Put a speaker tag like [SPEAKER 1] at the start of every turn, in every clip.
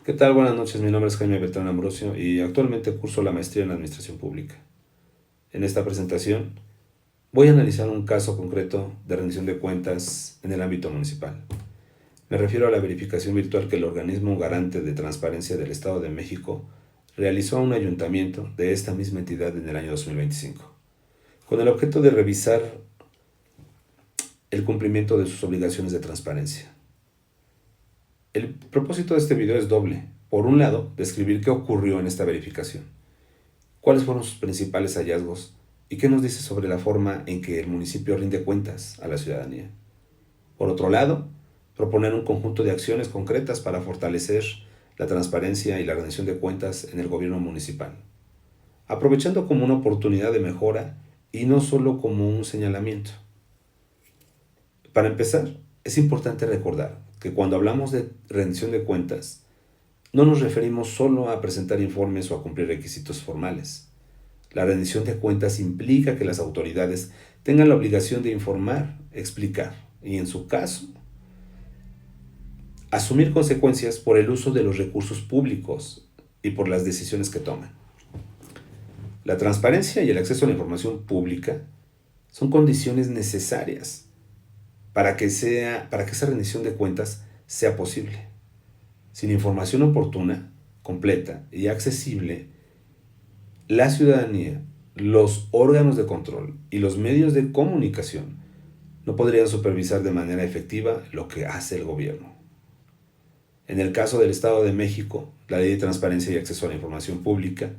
[SPEAKER 1] ¿Qué tal? Buenas noches, mi nombre es Jaime Beltrán Ambrosio y actualmente curso la maestría en Administración Pública. En esta presentación voy a analizar un caso concreto de rendición de cuentas en el ámbito municipal. Me refiero a la verificación virtual que el organismo garante de transparencia del Estado de México realizó a un ayuntamiento de esta misma entidad en el año 2025, con el objeto de revisar el cumplimiento de sus obligaciones de transparencia. El propósito de este video es doble. Por un lado, describir qué ocurrió en esta verificación, cuáles fueron sus principales hallazgos y qué nos dice sobre la forma en que el municipio rinde cuentas a la ciudadanía. Por otro lado, proponer un conjunto de acciones concretas para fortalecer la transparencia y la rendición de cuentas en el gobierno municipal, aprovechando como una oportunidad de mejora y no solo como un señalamiento. Para empezar, es importante recordar que cuando hablamos de rendición de cuentas, no nos referimos solo a presentar informes o a cumplir requisitos formales. La rendición de cuentas implica que las autoridades tengan la obligación de informar, explicar y, en su caso, asumir consecuencias por el uso de los recursos públicos y por las decisiones que toman. La transparencia y el acceso a la información pública son condiciones necesarias para que esa rendición de cuentas sea posible. Sin información oportuna, completa y accesible, la ciudadanía, los órganos de control y los medios de comunicación no podrían supervisar de manera efectiva lo que hace el gobierno. En el caso del Estado de México, la Ley de Transparencia y Acceso a la Información Pública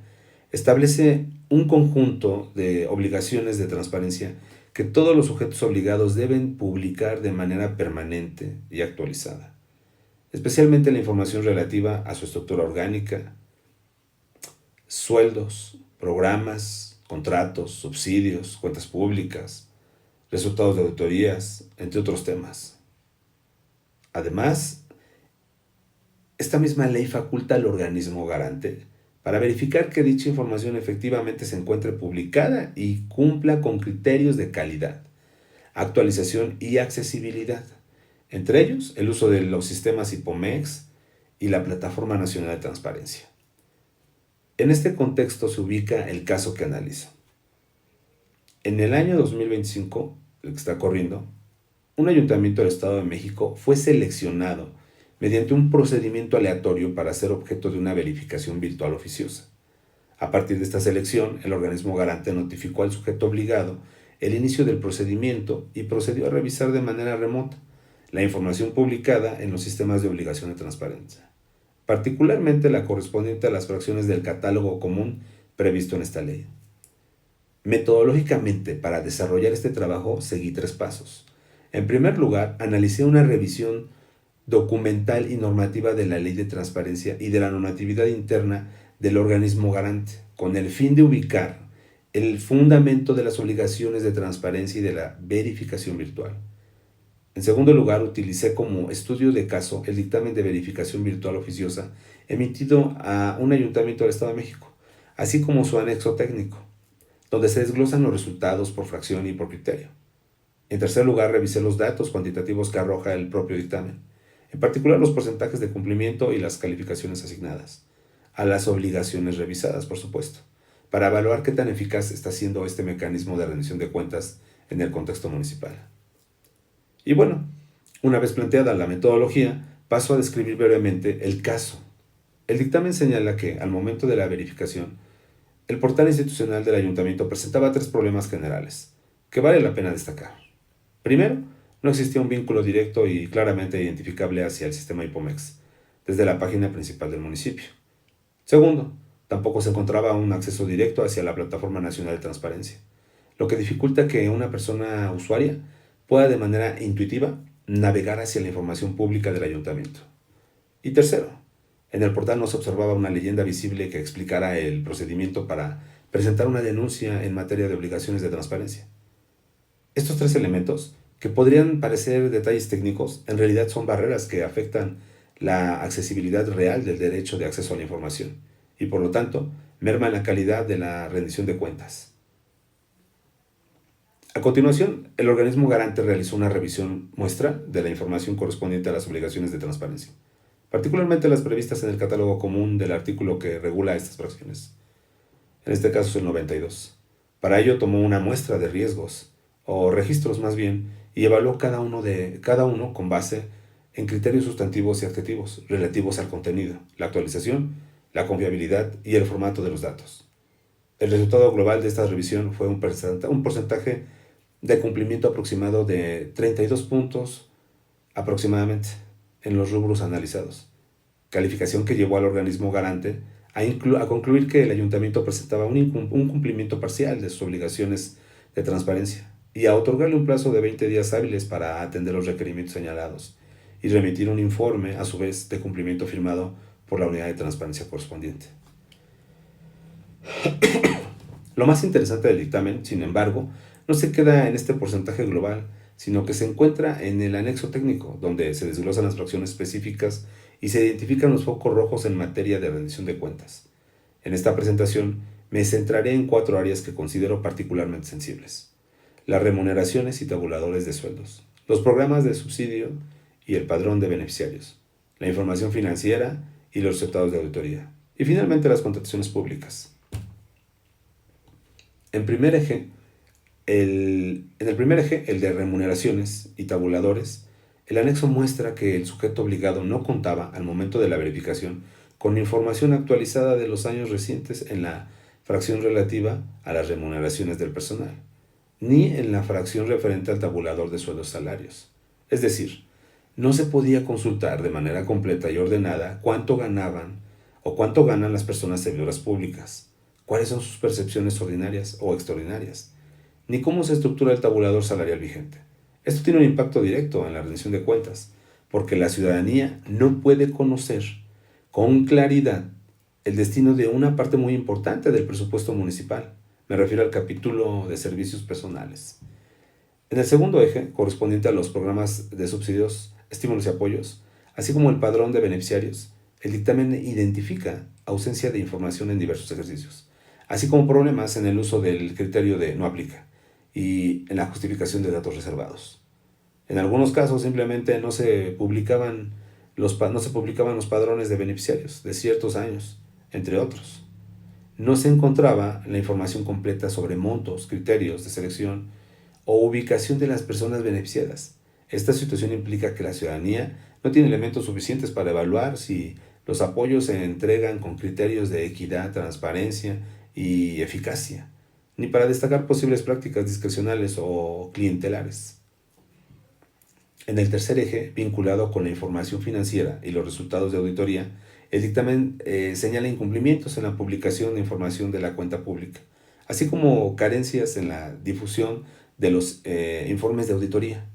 [SPEAKER 1] establece un conjunto de obligaciones de transparencia que todos los sujetos obligados deben publicar de manera permanente y actualizada, especialmente la información relativa a su estructura orgánica, sueldos, programas, contratos, subsidios, cuentas públicas, resultados de auditorías, entre otros temas. Además, esta misma ley faculta al organismo garante para verificar que dicha información efectivamente se encuentre publicada y cumpla con criterios de calidad, actualización y accesibilidad, entre ellos el uso de los sistemas IPOMEX y la Plataforma Nacional de Transparencia. En este contexto se ubica el caso que analizo. En el año 2025, el que está corriendo, un ayuntamiento del Estado de México fue seleccionado mediante un procedimiento aleatorio para ser objeto de una verificación virtual oficiosa. A partir de esta selección, el organismo garante notificó al sujeto obligado el inicio del procedimiento y procedió a revisar de manera remota la información publicada en los sistemas de obligación de transparencia, particularmente la correspondiente a las fracciones del catálogo común previsto en esta ley. Metodológicamente, para desarrollar este trabajo, seguí 3 pasos. En primer lugar, analicé una revisión documental y normativa de la Ley de Transparencia y de la normatividad interna del organismo garante, con el fin de ubicar el fundamento de las obligaciones de transparencia y de la verificación virtual. En segundo lugar, utilicé como estudio de caso el dictamen de verificación virtual oficiosa emitido a un ayuntamiento del Estado de México, así como su anexo técnico, donde se desglosan los resultados por fracción y por criterio. En tercer lugar, revisé los datos cuantitativos que arroja el propio dictamen, en particular los porcentajes de cumplimiento y las calificaciones asignadas, a las obligaciones revisadas, por supuesto, para evaluar qué tan eficaz está siendo este mecanismo de rendición de cuentas en el contexto municipal. Y bueno, una vez planteada la metodología, paso a describir brevemente el caso. El dictamen señala que, al momento de la verificación, el portal institucional del ayuntamiento presentaba 3 problemas generales, que vale la pena destacar. Primero, no existía un vínculo directo y claramente identificable hacia el sistema IPOMEX, desde la página principal del municipio. Segundo, tampoco se encontraba un acceso directo hacia la Plataforma Nacional de Transparencia, lo que dificulta que una persona usuaria pueda de manera intuitiva navegar hacia la información pública del ayuntamiento. Y tercero, en el portal no se observaba una leyenda visible que explicara el procedimiento para presentar una denuncia en materia de obligaciones de transparencia. Estos 3 elementos, que podrían parecer detalles técnicos, en realidad son barreras que afectan la accesibilidad real del derecho de acceso a la información y, por lo tanto, merman la calidad de la rendición de cuentas. A continuación, el organismo garante realizó una revisión muestra de la información correspondiente a las obligaciones de transparencia. particularmente las previstas en el catálogo común del artículo que regula estas fracciones. En este caso es el 92. Para ello tomó una muestra de riesgos, o registros más bien, y evaluó cada uno con base en criterios sustantivos y adjetivos relativos al contenido, la actualización, la confiabilidad y el formato de los datos. El resultado global de esta revisión fue un porcentaje de cumplimiento aproximado de 32 puntos aproximadamente en los rubros analizados, calificación que llevó al organismo garante a concluir que el ayuntamiento presentaba un cumplimiento parcial de sus obligaciones de transparencia y a otorgarle un plazo de 20 días hábiles para atender los requerimientos señalados y remitir un informe, a su vez, de cumplimiento firmado por la unidad de transparencia correspondiente. Lo más interesante del dictamen, sin embargo, no se queda en este porcentaje global, sino que se encuentra en el anexo técnico, donde se desglosan las fracciones específicas y se identifican los focos rojos en materia de rendición de cuentas. En esta presentación me centraré en 4 áreas que considero particularmente sensibles: las remuneraciones y tabuladores de sueldos, los programas de subsidio y el padrón de beneficiarios, la información financiera y los resultados de auditoría, y finalmente las contrataciones públicas. En el primer eje, el de remuneraciones y tabuladores, el anexo muestra que el sujeto obligado no contaba, al momento de la verificación, con información actualizada de los años recientes en la fracción relativa a las remuneraciones del personal, ni en la fracción referente al tabulador de sueldos salarios. Es decir, no se podía consultar de manera completa y ordenada cuánto ganaban o cuánto ganan las personas servidoras públicas, cuáles son sus percepciones ordinarias o extraordinarias, ni cómo se estructura el tabulador salarial vigente. Esto tiene un impacto directo en la rendición de cuentas, porque la ciudadanía no puede conocer con claridad el destino de una parte muy importante del presupuesto municipal. Me refiero al capítulo de servicios personales. En el segundo eje, correspondiente a los programas de subsidios, estímulos y apoyos, así como el padrón de beneficiarios, el dictamen identifica ausencia de información en diversos ejercicios, así como problemas en el uso del criterio de no aplica y en la justificación de datos reservados. En algunos casos simplemente no se publicaban los padrones de beneficiarios de ciertos años, entre otros. No se encontraba la información completa sobre montos, criterios de selección o ubicación de las personas beneficiadas. Esta situación implica que la ciudadanía no tiene elementos suficientes para evaluar si los apoyos se entregan con criterios de equidad, transparencia y eficacia, ni para destacar posibles prácticas discrecionales o clientelares. En el tercer eje, vinculado con la información financiera y los resultados de auditoría, el dictamen señala incumplimientos en la publicación de información de la cuenta pública, así como carencias en la difusión de los informes de auditoría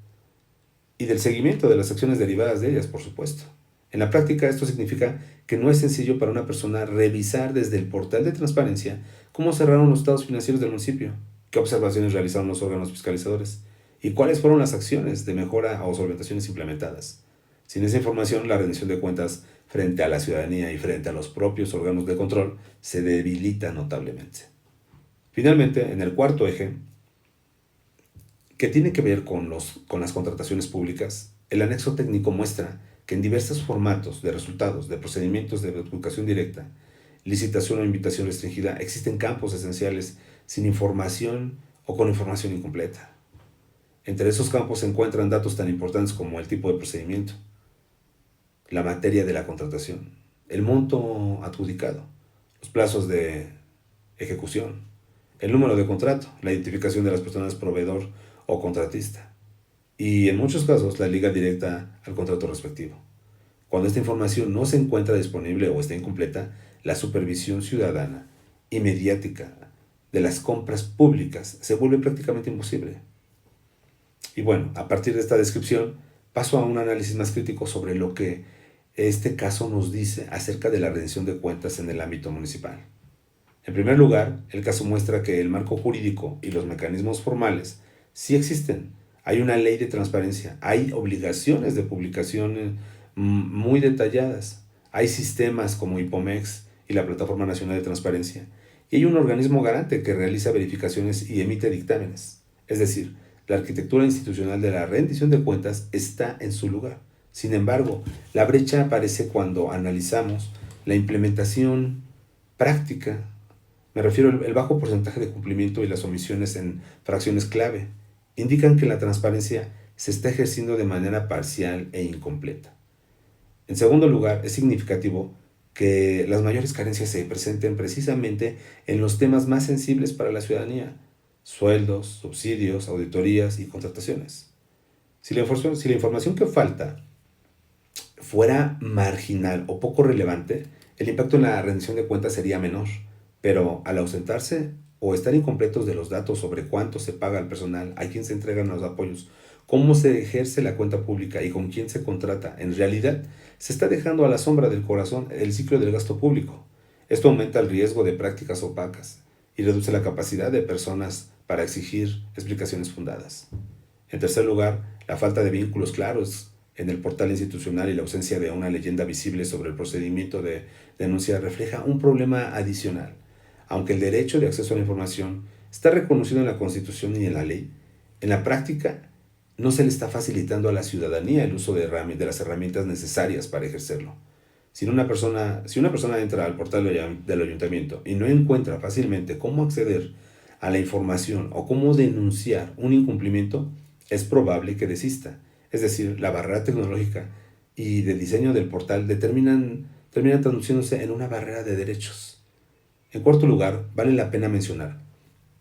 [SPEAKER 1] y del seguimiento de las acciones derivadas de ellas, por supuesto. En la práctica, esto significa que no es sencillo para una persona revisar desde el portal de transparencia cómo cerraron los estados financieros del municipio, qué observaciones realizaron los órganos fiscalizadores y cuáles fueron las acciones de mejora o solventaciones implementadas. Sin esa información, la rendición de cuentas frente a la ciudadanía y frente a los propios órganos de control se debilita notablemente. Finalmente, en el cuarto eje, que tiene que ver con las contrataciones públicas, el anexo técnico muestra que en diversos formatos de resultados de procedimientos de adjudicación directa, licitación o invitación restringida, existen campos esenciales sin información o con información incompleta. Entre esos campos se encuentran datos tan importantes como el tipo de procedimiento, la materia de la contratación, el monto adjudicado, los plazos de ejecución, el número de contrato, la identificación de las personas proveedor o contratista y, en muchos casos, la liga directa al contrato respectivo. Cuando esta información no se encuentra disponible o está incompleta, la supervisión ciudadana y mediática de las compras públicas se vuelve prácticamente imposible. Y bueno, a partir de esta descripción, paso a un análisis más crítico sobre lo que este caso nos dice acerca de la rendición de cuentas en el ámbito municipal. En primer lugar, el caso muestra que el marco jurídico y los mecanismos formales sí existen. Hay una ley de transparencia, hay obligaciones de publicación muy detalladas, hay sistemas como IPOMEX y la Plataforma Nacional de Transparencia, y hay un organismo garante que realiza verificaciones y emite dictámenes. Es decir, la arquitectura institucional de la rendición de cuentas está en su lugar, Sin embargo, la brecha aparece cuando analizamos la implementación práctica. Me refiero al bajo porcentaje de cumplimiento y las omisiones en fracciones clave. Indican que la transparencia se está ejerciendo de manera parcial e incompleta. En segundo lugar, es significativo que las mayores carencias se presenten precisamente en los temas más sensibles para la ciudadanía: sueldos, subsidios, auditorías y contrataciones. Si la información que falta fuera marginal o poco relevante, el impacto en la rendición de cuentas sería menor, pero al ausentarse o estar incompletos de los datos sobre cuánto se paga al personal, a quién se entregan los apoyos, cómo se ejerce la cuenta pública y con quién se contrata, en realidad se está dejando a la sombra del corazón el ciclo del gasto público. Esto aumenta el riesgo de prácticas opacas y reduce la capacidad de personas para exigir explicaciones fundadas. En tercer lugar, la falta de vínculos claros en el portal institucional y la ausencia de una leyenda visible sobre el procedimiento de denuncia refleja un problema adicional. Aunque el derecho de acceso a la información está reconocido en la Constitución y en la ley, en la práctica no se le está facilitando a la ciudadanía el uso de las herramientas necesarias para ejercerlo. Si una persona entra al portal del ayuntamiento y no encuentra fácilmente cómo acceder a la información o cómo denunciar un incumplimiento, es probable que desista. Es decir, la barrera tecnológica y de diseño del portal terminan traduciéndose en una barrera de derechos. En cuarto lugar, vale la pena mencionar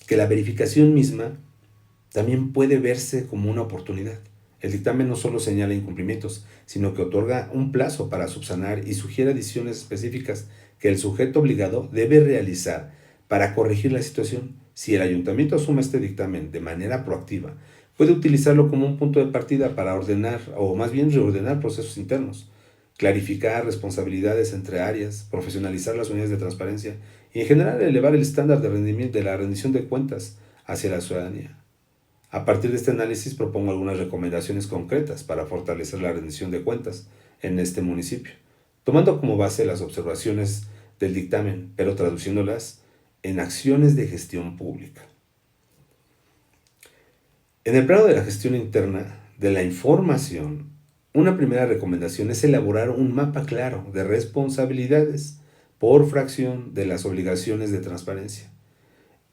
[SPEAKER 1] que la verificación misma también puede verse como una oportunidad. El dictamen no solo señala incumplimientos, sino que otorga un plazo para subsanar y sugiere adiciones específicas que el sujeto obligado debe realizar para corregir la situación. Si el ayuntamiento asume este dictamen de manera proactiva, puede utilizarlo como un punto de partida para ordenar, o más bien reordenar, procesos internos, clarificar responsabilidades entre áreas, profesionalizar las unidades de transparencia y en general elevar el estándar de rendimiento de la rendición de cuentas hacia la ciudadanía. A partir de este análisis propongo algunas recomendaciones concretas para fortalecer la rendición de cuentas en este municipio, tomando como base las observaciones del dictamen, pero traduciéndolas en acciones de gestión pública. En el plano de la gestión interna de la información, una primera recomendación es elaborar un mapa claro de responsabilidades por fracción de las obligaciones de transparencia.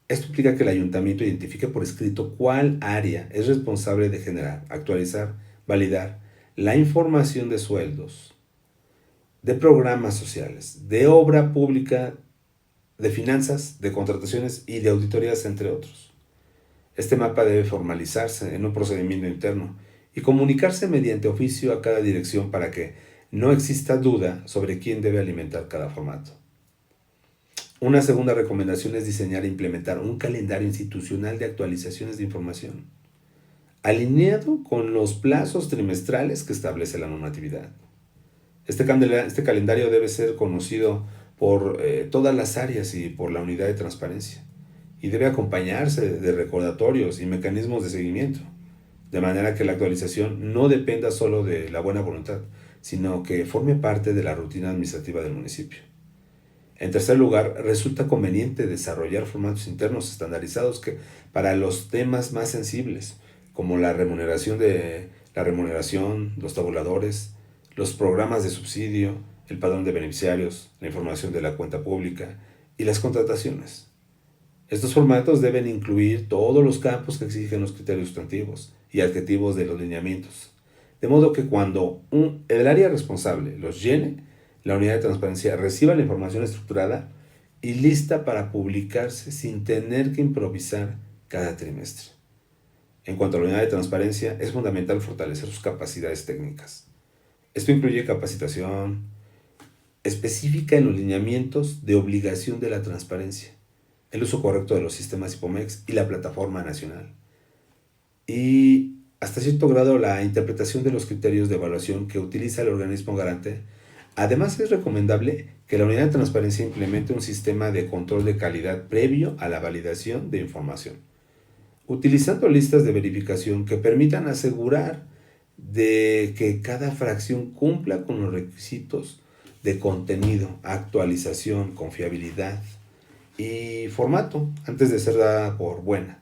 [SPEAKER 1] Esto implica que el ayuntamiento identifique por escrito cuál área es responsable de generar, actualizar, validar la información de sueldos, de programas sociales, de obra pública, de finanzas, de contrataciones y de auditorías, entre otros. Este mapa debe formalizarse en un procedimiento interno y comunicarse mediante oficio a cada dirección para que no exista duda sobre quién debe alimentar cada formato. Una segunda recomendación es diseñar e implementar un calendario institucional de actualizaciones de información, alineado con los plazos trimestrales que establece la normatividad. Este calendario debe ser conocido por todas las áreas y por la unidad de transparencia, y debe acompañarse de recordatorios y mecanismos de seguimiento, de manera que la actualización no dependa solo de la buena voluntad, sino que forme parte de la rutina administrativa del municipio. En tercer lugar, resulta conveniente desarrollar formatos internos estandarizados para los temas más sensibles, como la remuneración, los tabuladores, los programas de subsidio, el padrón de beneficiarios, la información de la cuenta pública y las contrataciones. Estos formatos deben incluir todos los campos que exigen los criterios sustantivos y adjetivos de los lineamientos, de modo que cuando el área responsable los llene, la unidad de transparencia reciba la información estructurada y lista para publicarse sin tener que improvisar cada trimestre. En cuanto a la unidad de transparencia, es fundamental fortalecer sus capacidades técnicas. Esto incluye capacitación específica en los lineamientos de obligación de la transparencia, el uso correcto de los sistemas IPOMEX y la plataforma nacional, y hasta cierto grado la interpretación de los criterios de evaluación que utiliza el organismo garante. Además, es recomendable que la unidad de transparencia implemente un sistema de control de calidad previo a la validación de información, utilizando listas de verificación que permitan asegurar de que cada fracción cumpla con los requisitos de contenido, actualización, confiabilidad y formato antes de ser dada por buena.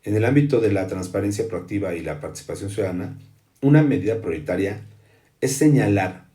[SPEAKER 1] En el ámbito de la transparencia proactiva y la participación ciudadana, una medida prioritaria es señalar,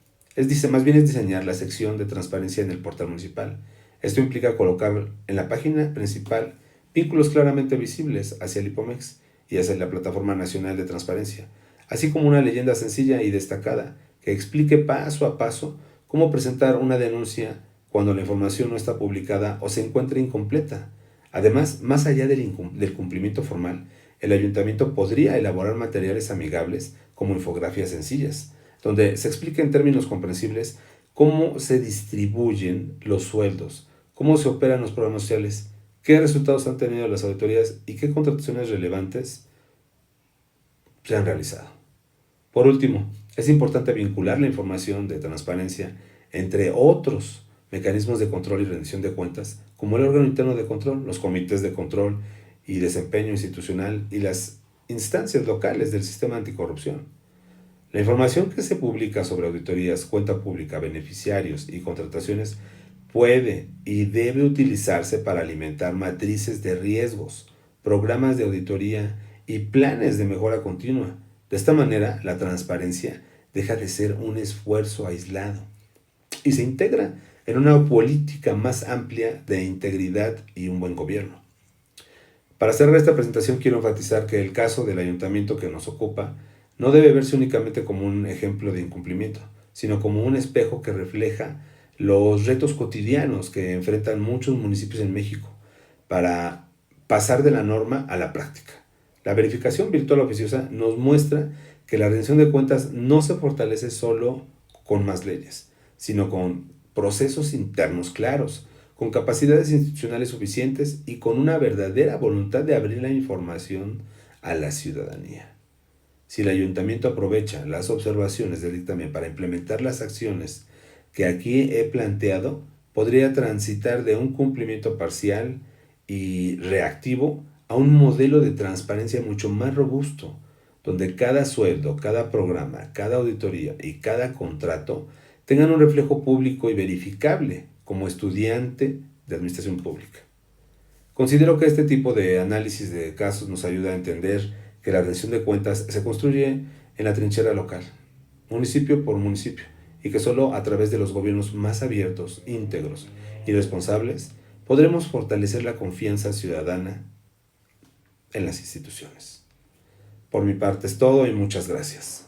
[SPEAKER 1] más bien es diseñar la sección de transparencia en el portal municipal. Esto implica colocar en la página principal vínculos claramente visibles hacia el IPOMEX y hacia la Plataforma Nacional de Transparencia, así como una leyenda sencilla y destacada que explique paso a paso cómo presentar una denuncia cuando la información no está publicada o se encuentra incompleta. Además, más allá del cumplimiento formal, el ayuntamiento podría elaborar materiales amigables como infografías sencillas, donde se explique en términos comprensibles cómo se distribuyen los sueldos, cómo se operan los programas sociales, qué resultados han tenido las auditorías y qué contrataciones relevantes se han realizado. Por último, es importante vincular la información de transparencia entre otros mecanismos de control y rendición de cuentas, como el órgano interno de control, los comités de control y desempeño institucional y las instancias locales del sistema anticorrupción. La información que se publica sobre auditorías, cuenta pública, beneficiarios y contrataciones puede y debe utilizarse para alimentar matrices de riesgos, programas de auditoría y planes de mejora continua. De esta manera, la transparencia deja de ser un esfuerzo aislado y se integra en una política más amplia de integridad y un buen gobierno. Para cerrar esta presentación quiero enfatizar que el caso del ayuntamiento que nos ocupa no debe verse únicamente como un ejemplo de incumplimiento, sino como un espejo que refleja los retos cotidianos que enfrentan muchos municipios en México para pasar de la norma a la práctica. La verificación virtual oficiosa nos muestra que la rendición de cuentas no se fortalece solo con más leyes, sino con procesos internos claros, con capacidades institucionales suficientes y con una verdadera voluntad de abrir la información a la ciudadanía. Si el ayuntamiento aprovecha las observaciones del dictamen para implementar las acciones que aquí he planteado, podría transitar de un cumplimiento parcial y reactivo a un modelo de transparencia mucho más robusto, donde cada sueldo, cada programa, cada auditoría y cada contrato tengan un reflejo público y verificable como estudiante de administración pública. Considero que este tipo de análisis de casos nos ayuda a entender que la rendición de cuentas se construye en la trinchera local, municipio por municipio, y que solo a través de los gobiernos más abiertos, íntegros y responsables podremos fortalecer la confianza ciudadana en las instituciones. Por mi parte es todo y muchas gracias.